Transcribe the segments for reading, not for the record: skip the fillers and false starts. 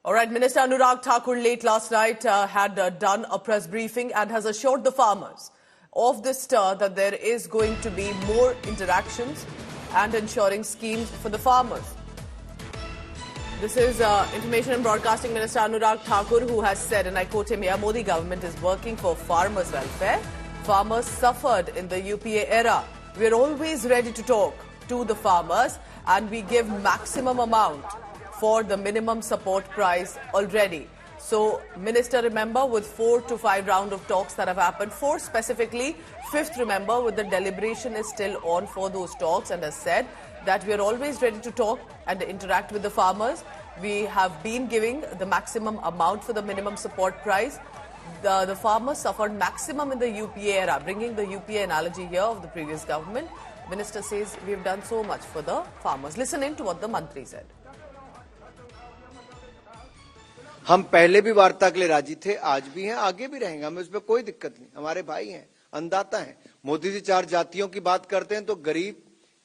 All right, Minister Anurag Thakur late last night had done a press briefing and has assured the farmers of this that there is going to be more interactions and ensuring schemes for the farmers. This is Information and Broadcasting Minister Anurag Thakur, who has said, and I quote him here, Modi government is working for farmers' welfare. Farmers suffered in the UPA era. We are always ready to talk to the farmers and we give maximum amount for the minimum support price already. So, Minister, remember, with 4 to 5 rounds of talks that have happened, 4 specifically, 5th, remember, with the deliberation is still on for those talks, and has said that we are always ready to talk and interact with the farmers. We have been giving the maximum amount for the minimum support price. The farmers suffered maximum in the UPA era, bringing the UPA analogy here of the previous government. Minister says we have done so much for the farmers. Listen in to what the Mantri said. हम पहले भी वार्ता के लिए राजी थे, आज भी हैं, आगे भी रहेंगे, हमें उसमें कोई दिक्कत नहीं। हमारे भाई हैं, अन्नदाता हैं। मोदी जी 4 जातियों की बात करते हैं तो गरीब,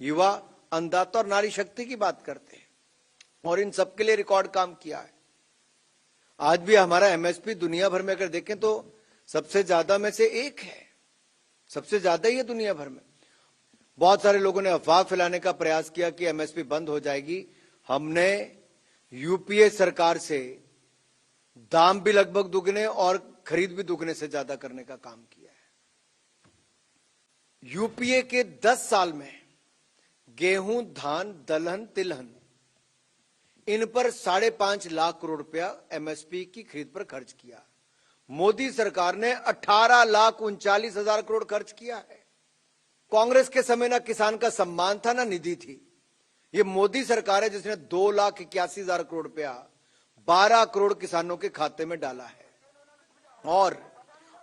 युवा, अन्नदाता और नारी शक्ति की बात करते हैं, और इन सबके लिए रिकॉर्ड काम किया है। आज भी हमारा एमएसपी दुनिया भर में अगर देखें तो सबसे ज्यादा में से एक है, सबसे ज्यादा ही है दुनिया भर में। बहुत सारे लोगों ने अफवाह फैलाने का प्रयास किया कि एमएसपी बंद हो जाएगी। हमने यूपीए सरकार से दाम भी लगभग दुगने और खरीद भी दुगने से ज्यादा करने का काम किया है। यूपीए के 10 साल में गेहूं, धान, दलहन, तिलहन, इन पर 5.5 लाख करोड़ रुपया एमएसपी की खरीद पर खर्च किया। मोदी सरकार ने 18,39,000 करोड़ खर्च किया है। कांग्रेस के समय ना किसान का सम्मान था ना निधि थी। ये मोदी सरकार है जिसने 2,81,000 करोड़ रुपया 12 करोड़ किसानों के खाते में डाला है, और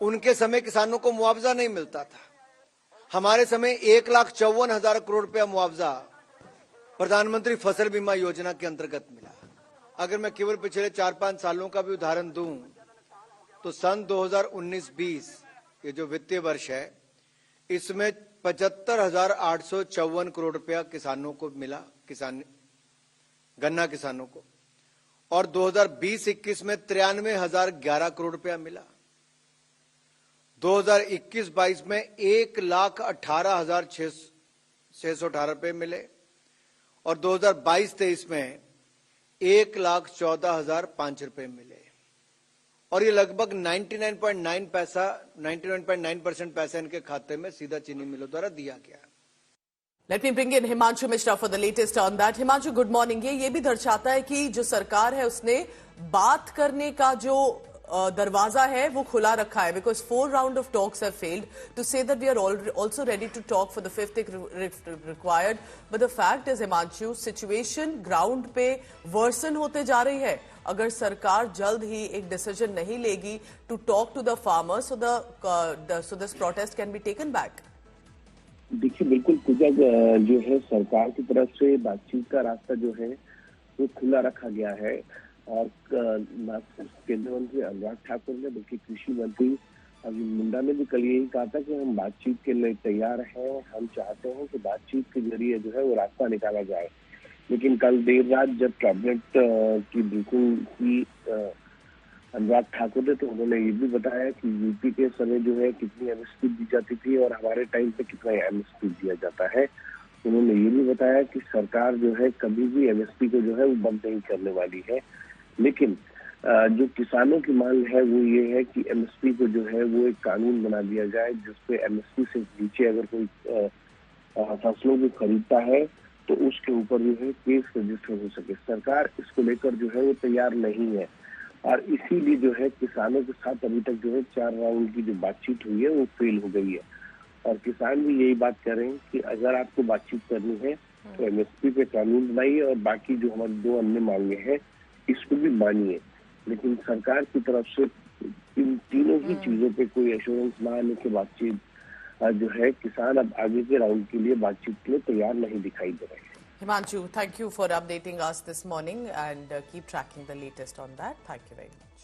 उनके समय किसानों को मुआवजा नहीं मिलता था। हमारे समय 1,54,000 करोड़ रुपया मुआवजा प्रधानमंत्री फसल बीमा योजना के अंतर्गत मिला। अगर मैं केवल पिछले 4-5 सालों का भी उदाहरण दूं तो सन 2019-20 ये जो वित्तीय वर्ष है, इसमें 75,854 करोड़ रुपया किसानों को मिला, गन्ना किसानों को, और 2020-21 में 93,011 करोड़ रुपया मिला। 2021-22 में 1,18,618 रुपये मिले, और 2022-23 में 1,14,005 रुपये मिले, और ये लगभग 99.9% पैसा इनके खाते में सीधा चीनी मिलों द्वारा दिया गया। Let me bring in Himanshu Mishra for the latest on that. Himanshu, good morning. ये भी दर्शाता है कि जो सरकार है उसने बात करने का जो दरवाजा है वो खुला रखा है, because 4 rounds of talks have failed. To say that we are also ready to talk for the 5th if required, but the fact is, Himanshu, situation ground पे worsen होते जा रही है। अगर सरकार जल्द ही एक डिसीजन नहीं लेगी to talk to the farmers, so this protest can be taken back. देखिए, बिल्कुल पूजा जो है सरकार की तरफ से बातचीत का रास्ता जो है वो खुला रखा गया है, और केंद्रीय मंत्री अनुराग ठाकुर ने, बल्कि कृषि मंत्री अर्जुन मुंडा ने भी कल यही कहा था कि हम बातचीत के लिए तैयार हैं। हम चाहते हैं कि बातचीत के जरिए जो है वो रास्ता निकाला जाए। लेकिन कल देर रात जब कैबिनेट की ब्रीफिंग की अनुराग ठाकुर ने, तो उन्होंने ये भी बताया कि यूपी के समय जो है कितनी एमएसपी दी जाती थी और हमारे टाइम पे कितना एमएसपी दिया जाता है। उन्होंने ये भी बताया कि सरकार जो है कभी भी एमएसपी को जो है वो बंद नहीं करने वाली है। लेकिन जो किसानों की मांग है वो ये है कि एमएसपी को जो है वो एक कानून बना दिया जाए जिसपे एमएसपी से नीचे अगर कोई फसलों को खरीदता है तो उसके ऊपर जो है केस रजिस्टर हो सके। सरकार इसको लेकर जो है वो तैयार नहीं है, और इसीलिए जो है किसानों के साथ अभी तक जो है 4 राउंड की जो बातचीत हुई है वो फेल हो गई है। और किसान भी यही बात कर रहे हैं कि अगर आपको बातचीत करनी है तो एमएसपी पे कानून बनाइए, और बाकी जो हमारी 2 अन्य मांगे हैं इसको भी मानिए। लेकिन सरकार की तरफ से इन तीनों ही चीजों पे कोई एश्योरेंस ना आने के बातचीत जो है किसान अब आगे के राउंड के लिए बातचीत के लिए तैयार नहीं दिखाई दे रहे हैं। Himanshu, thank you for updating us this morning, and keep tracking the latest on that. Thank you very much.